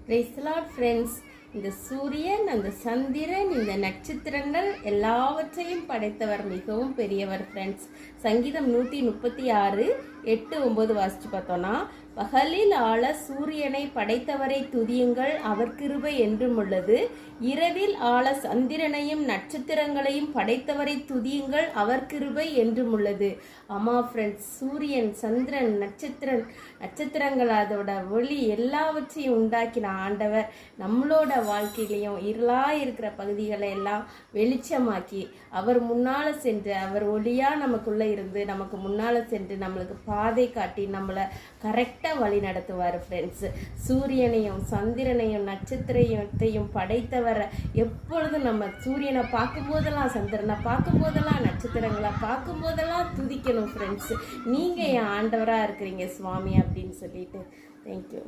Praise the Lord friends. இந்த சூரியன், அந்த சந்திரன், இந்த நட்சத்திரங்கள் எல்லாவற்றையும் படைத்தவர் மிகவும் பெரியவர் ஃப்ரெண்ட்ஸ். சங்கீதம் 136 8 9 வாசிச்சு பார்த்தோன்னா, பகலில் ஆள சூரியனை படைத்தவரை துதியுங்கள், அவர் கிருபை என்றும் உள்ளது. இரவில் ஆள சந்திரனையும் நட்சத்திரங்களையும் படைத்தவரை துதியுங்கள், அவர் கிருபை என்றும் உள்ளது. ஆமா ஃப்ரெண்ட்ஸ், சூரியன், சந்திரன், நட்சத்திரங்கள் அதோட ஒளி எல்லாவற்றையும் உண்டாக்கின ஆண்டவர் நம்மளோட வாழ்க்கையிலையும் இருளா இருக்கிற பகுதிகளை எல்லாம் வெளிச்சமாக்கி அவர் முன்னால சென்று, அவர் ஒளியா நமக்குள்ள இருந்து நமக்கு முன்னால சென்று நம்மளுக்கு பாதை காட்டி நம்மளை கரெக்டாக வழி நடத்துவார் ஃப்ரெண்ட்ஸ். சூரியனையும் சந்திரனையும் நட்சத்திரத்தையும் படைத்தவரை எப்பொழுதும் நம்ம சூரியனை பார்க்கும்போதெல்லாம், சந்திரனை பார்க்கும்போதெல்லாம், நட்சத்திரங்களை பார்க்கும்போதெல்லாம் துதிக்கணும் ஃப்ரெண்ட்ஸ். நீங்கள் என் ஆண்டவராக இருக்கிறீங்க சுவாமி அப்படின்னு சொல்லிட்டு. தேங்க்யூ.